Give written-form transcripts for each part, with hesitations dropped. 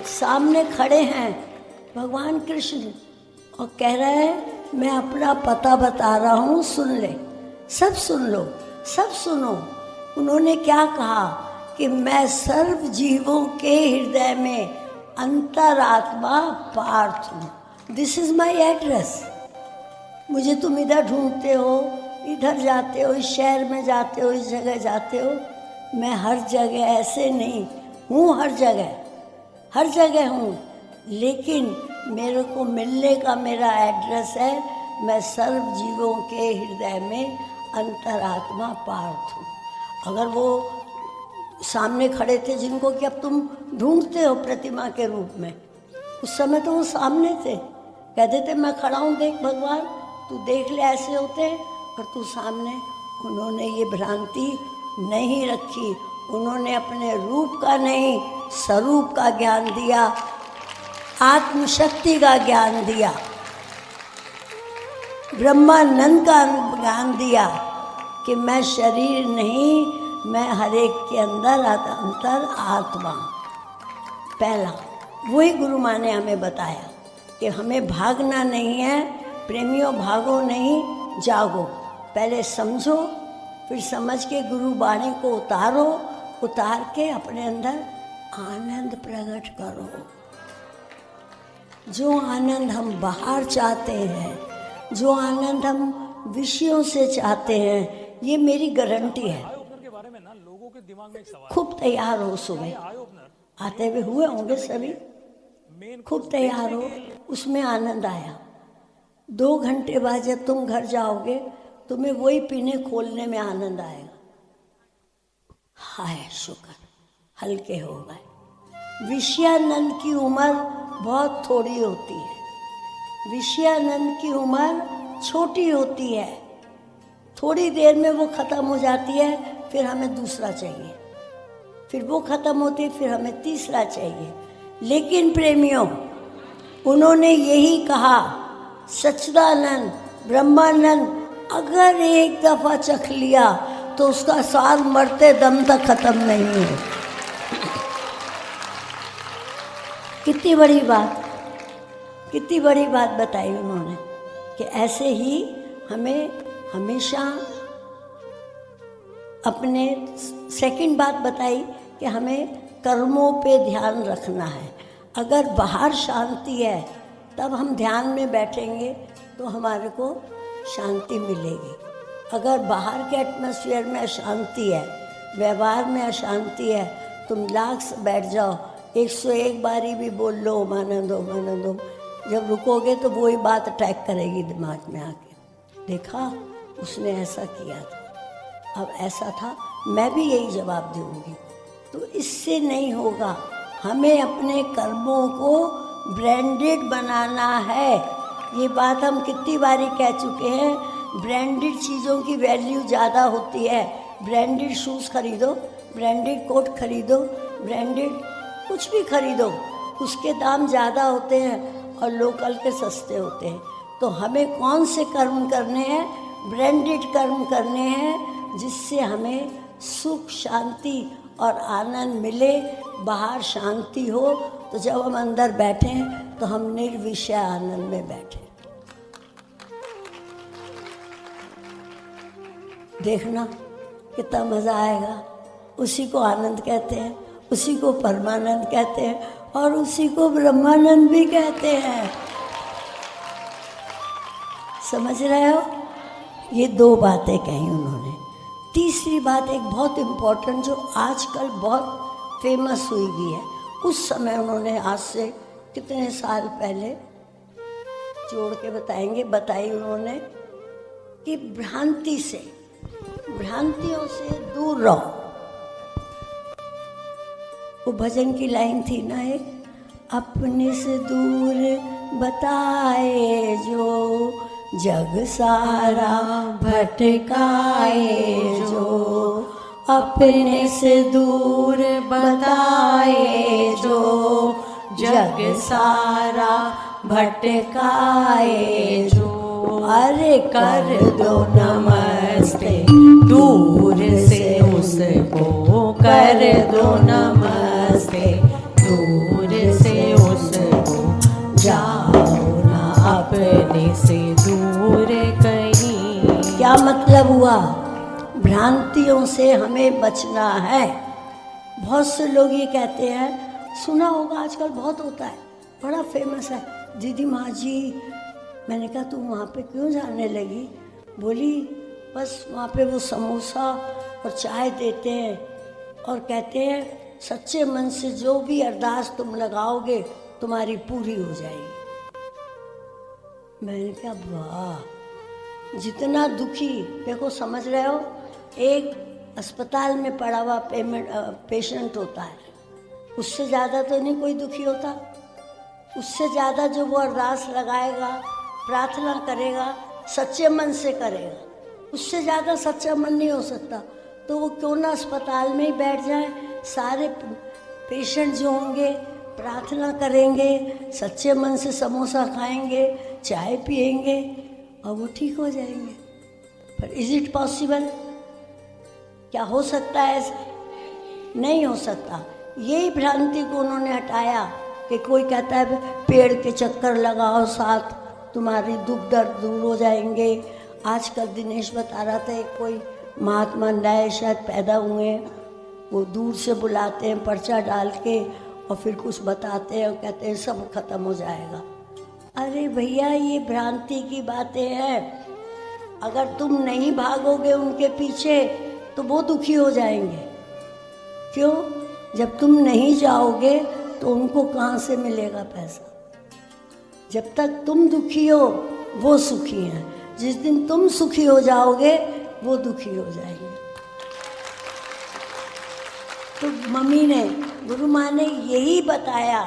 सामने खड़े हैं भगवान कृष्ण और कह रहा है मैं अपना पता बता रहा हूँ, सुन ले, सब सुन लो, सब सुनो। उन्होंने क्या कहा कि मैं सर्व जीवों के हृदय में अंतरात्मा पार्थ हूँ। This is my address. मुझे तुम इधर ढूंढते हो, इधर जाते हो, इस शहर में जाते हो, इस जगह जाते हो। मैं हर जगह ऐसे नहीं हूँ, हर जगह हूँ, लेकिन मेरे को मिलने का मेरा एड्रेस है। मैं सर्व जीवों के हृदय में अंतरात्मा पार्थ हूँ। अगर वो सामने खड़े थे जिनको कि अब तुम ढूंढते हो प्रतिमा के रूप में, उस समय तो वो सामने थे, कहते थे मैं खड़ा हूँ, देख भगवान, तू देख ले, ऐसे होते और तू सामने। उन्होंने ये भ्रांति नहीं रखी, उन्होंने अपने रूप का नहीं स्वरूप का ज्ञान दिया, आत्मशक्ति का ज्ञान दिया, ब्रह्मानंद का ज्ञान दिया कि मैं शरीर नहीं, मैं हर एक के अंदर अंतर आत्मा। पहला वही गुरु माँ ने हमें बताया कि हमें भागना नहीं है। प्रेमियों, भागो नहीं, जागो। पहले समझो, फिर समझ के गुरु बाणी को उतारो, उतार के अपने अंदर आनंद प्रकट करो। जो आनंद हम बाहर चाहते हैं, जो आनंद हम विषयों से चाहते हैं, ये मेरी गारंटी है। खूब तैयार हो, सुबह आते हुए हुए होंगे सभी, खूब तैयार हो, उसमें आनंद आया। 2 घंटे बाद जब तुम घर जाओगे, तुम्हें वही पीने खोलने में आनंद आएगा। हाय शुक्र, हल्के हो गए। विषयानंद की उम्र बहुत थोड़ी होती है, विषयानंद की उम्र छोटी होती है। थोड़ी देर में वो खत्म हो जाती है, फिर हमें दूसरा चाहिए, फिर वो खत्म होती है, फिर हमें तीसरा चाहिए। लेकिन प्रेमियों, उन्होंने यही कहा, सच्चिदानंद ब्रह्मानंद अगर एक दफा चख लिया तो उसका स्वाद मरते दम तक खत्म नहीं है। कितनी बड़ी बात, कितनी बड़ी बात बताई उन्होंने कि ऐसे ही हमें हमेशा अपने। सेकंड बात बताई कि हमें कर्मों पे ध्यान रखना है। अगर बाहर शांति है तब हम ध्यान में बैठेंगे तो हमारे को शांति मिलेगी। अगर बाहर के एटमॉस्फेयर में अशांति है, व्यवहार में अशांति है, तुम लाख से बैठ जाओ, 101 बारी भी बोल लो मानंद हो, मानंद हो, जब रुकोगे तो वही बात अटैक करेगी दिमाग में आके। देखा, उसने ऐसा किया था, अब ऐसा था, मैं भी यही जवाब दूंगी। तो इससे नहीं होगा। हमें अपने कर्मों को ब्रांडेड बनाना है। ये बात हम कितनी बारी कह चुके हैं। ब्रांडेड चीज़ों की वैल्यू ज़्यादा होती है। ब्रांडेड शूज़ खरीदो, ब्रांडेड कोट खरीदो, ब्रांडेड कुछ भी खरीदो, उसके दाम ज़्यादा होते हैं और लोकल के सस्ते होते हैं। तो हमें कौन से कर्म करने हैं? ब्रांडेड कर्म करने हैं, जिससे हमें सुख, शांति और आनंद मिले। बाहर शांति हो तो जब हम अंदर बैठें तो हम निर्विषय आनंद में बैठें। देखना कितना मज़ा आएगा। उसी को आनंद कहते हैं, उसी को परमानंद कहते हैं और उसी को ब्रह्मानंद भी कहते हैं। समझ रहे हो? ये 2 बातें कही उन्होंने। तीसरी बात एक बहुत इम्पोर्टेंट, जो आजकल बहुत फेमस हुई भी है। उस समय उन्होंने, आज से कितने साल पहले, जोड़ के बताई उन्होंने कि भ्रांतियों से दूर रहो। वो भजन की लाइन थी ना एक, अपने से दूर बताए जो, जग सारा भटकाए जो। अपने से दूर बताए जो, जग सारा भटकाए जो। अरे कर दो नमस्ते दूर से उसको, कर दो नमस्ते दूर से मतलब हुआ भ्रांतियों से हमें बचना है। बहुत से लोग ये कहते हैं, सुना होगा आजकल बहुत होता है, बड़ा फेमस है, दीदी माँ जी। मैंने कहा तुम वहाँ पे क्यों जाने लगी? बोली बस वहाँ पे वो समोसा और चाय देते हैं और कहते हैं सच्चे मन से जो भी अरदास तुम लगाओगे तुम्हारी पूरी हो जाएगी। मैंने कहा वाह, जितना दुखी, देखो समझ रहे हो, एक अस्पताल में पड़ा हुआ पेशेंट होता है, उससे ज़्यादा तो नहीं कोई दुखी होता। उससे ज़्यादा जो वो अरदास लगाएगा, प्रार्थना करेगा, सच्चे मन से करेगा, उससे ज़्यादा सच्चा मन नहीं हो सकता। तो वो क्यों ना अस्पताल में ही बैठ जाए, सारे पेशेंट जो होंगे प्रार्थना करेंगे, सच्चे मन से समोसा खाएंगे, चाय पिएंगे और वो ठीक हो जाएंगे। पर इज इट पॉसिबल? क्या हो सकता है ऐसे? नहीं हो सकता। यही भ्रांति को उन्होंने हटाया कि कोई कहता है पेड़ के चक्कर लगाओ साथ, तुम्हारी दुख दर्द दूर हो जाएंगे। आजकल दिनेश बता रहा था, एक कोई महात्मा नए शायद पैदा हुए हैं, वो दूर से बुलाते हैं पर्चा डाल के और फिर कुछ बताते हैं और कहते हैं सब खत्म हो जाएगा। अरे भैया, ये भ्रांति की बातें हैं। अगर तुम नहीं भागोगे उनके पीछे तो वो दुखी हो जाएंगे। क्यों? जब तुम नहीं जाओगे तो उनको कहाँ से मिलेगा पैसा? जब तक तुम दुखी हो वो सुखी हैं, जिस दिन तुम सुखी हो जाओगे वो दुखी हो जाएंगे। तो मम्मी ने, गुरु माँ ने यही बताया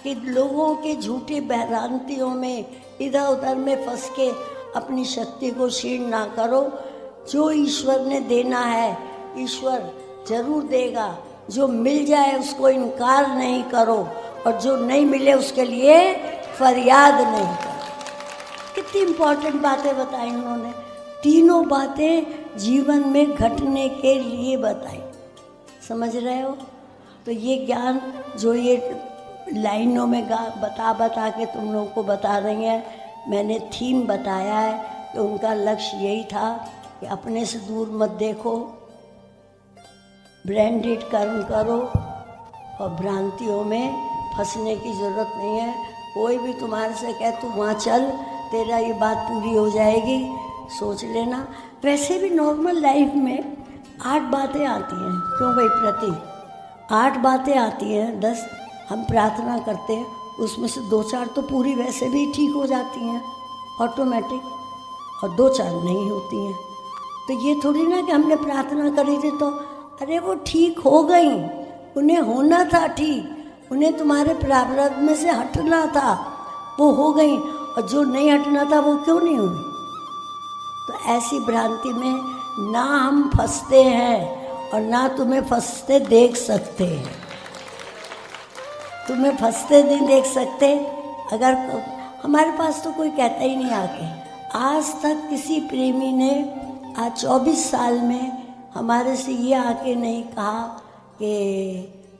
कि लोगों के झूठी भ्रांतियों में इधर उधर में फंस के अपनी शक्ति को क्षीण ना करो। जो ईश्वर ने देना है ईश्वर जरूर देगा। जो मिल जाए उसको इनकार नहीं करो और जो नहीं मिले उसके लिए फरियाद नहीं करो। कितनी इम्पोर्टेंट बातें बताई उन्होंने। तीनों बातें जीवन में घटने के लिए बताई। समझ रहे हो? तो ये ज्ञान जो ये लाइनों में बता बता के तुम लोगों को बता रही हैं, मैंने थीम बताया है कि उनका लक्ष्य यही था कि अपने से दूर मत देखो, ब्रांडेड कर्म करो और भ्रांतियों में फंसने की ज़रूरत नहीं है। कोई भी तुम्हारे से कहे तू वहाँ चल, तेरा ये बात पूरी हो जाएगी, सोच लेना। वैसे भी नॉर्मल लाइफ में 8 बातें आती हैं, क्यों भाई प्रति 8 बातें आती हैं, 10 हम प्रार्थना करते हैं, उसमें से 2-4 तो पूरी वैसे भी ठीक हो जाती हैं ऑटोमेटिक, और 2-4 नहीं होती हैं। तो ये थोड़ी ना कि हमने प्रार्थना करी थी तो अरे वो ठीक हो गई, उन्हें होना था ठीक, उन्हें तुम्हारे प्रारब्ध में से हटना था, वो हो गई, और जो नहीं हटना था वो क्यों नहीं हुई? तो ऐसी भ्रांति में ना हम फंसते हैं और ना तुम्हें फंसते देख सकते हैं। तुम्हें फंसते नहीं देख सकते। अगर हमारे पास तो कोई कहता ही नहीं आके, आज तक किसी प्रेमी ने आज 24 साल में हमारे से ये आके नहीं कहा कि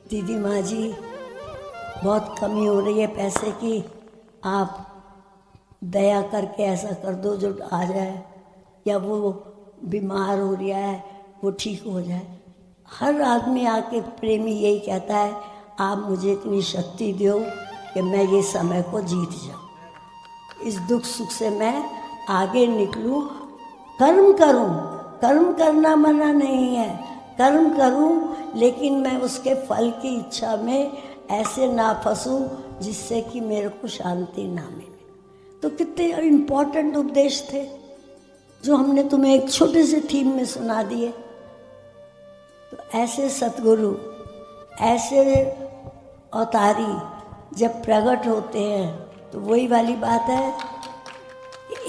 दीदी माँ जी बहुत कमी हो रही है पैसे की, आप दया करके ऐसा कर दो जो आ जाए, या वो बीमार हो रहा है वो ठीक हो जाए। हर आदमी आके प्रेमी यही कहता है, आप मुझे इतनी शक्ति दो कि मैं ये समय को जीत जाऊँ, इस दुख सुख से मैं आगे निकलूँ, कर्म करूँ। कर्म करना मना नहीं है, कर्म करूँ, लेकिन मैं उसके फल की इच्छा में ऐसे ना फंसूँ जिससे कि मेरे को शांति ना मिले। तो कितने इम्पोर्टेंट उपदेश थे जो हमने तुम्हें एक छोटे से थीम में सुना दिए। तो ऐसे सतगुरु, ऐसे अवतारी जब प्रकट होते हैं तो वही वाली बात है,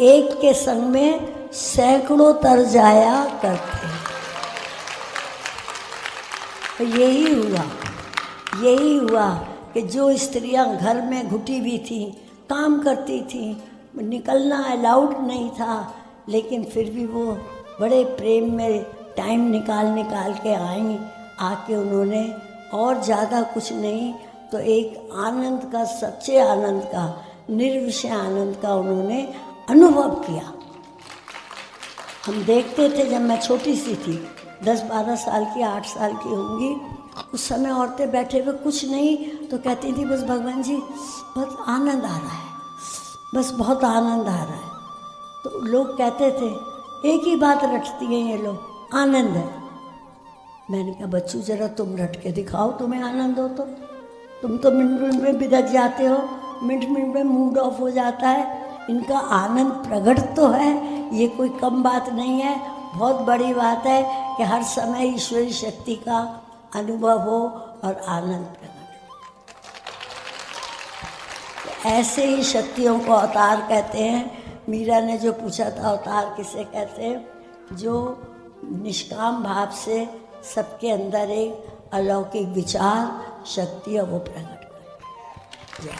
एक के संग में सैकड़ों तर जाया करते हैं। तो यही हुआ कि जो स्त्रियां घर में घुटी हुई थी, काम करती थी, निकलना अलाउड नहीं था, लेकिन फिर भी वो बड़े प्रेम में टाइम निकाल के आई। आके उन्होंने और ज़्यादा कुछ नहीं तो एक आनंद का, सच्चे आनंद का, निर्विषय आनंद का उन्होंने अनुभव किया। हम देखते थे जब मैं छोटी सी थी, 10-12 साल की, 8 साल की होंगी, उस समय औरतें बैठे हुए कुछ नहीं तो कहती थी बस भगवान जी बहुत आनंद आ रहा है, बस बहुत आनंद आ रहा है। तो लोग कहते थे एक ही बात रटती हैं ये लोग, आनंद है। मैंने कहा बच्चों जरा तुम रट के दिखाओ, तुम्हें आनंद हो तो। तुम तो मिनट मिनट में बिगड़ जाते हो, मिनट मिनट में मूड ऑफ हो जाता है। इनका आनंद प्रकट तो है, ये कोई कम बात नहीं है, बहुत बड़ी बात है कि हर समय ईश्वरी शक्ति का अनुभव हो और आनंद प्रकट हो। ऐसे ही शक्तियों को अवतार कहते हैं। मीरा ने जो पूछा था अवतार किसे कहते हैं, जो निष्काम भाव से सबके अंदर एक अलौकिक विचार शक्ति है वो प्रकट करती है।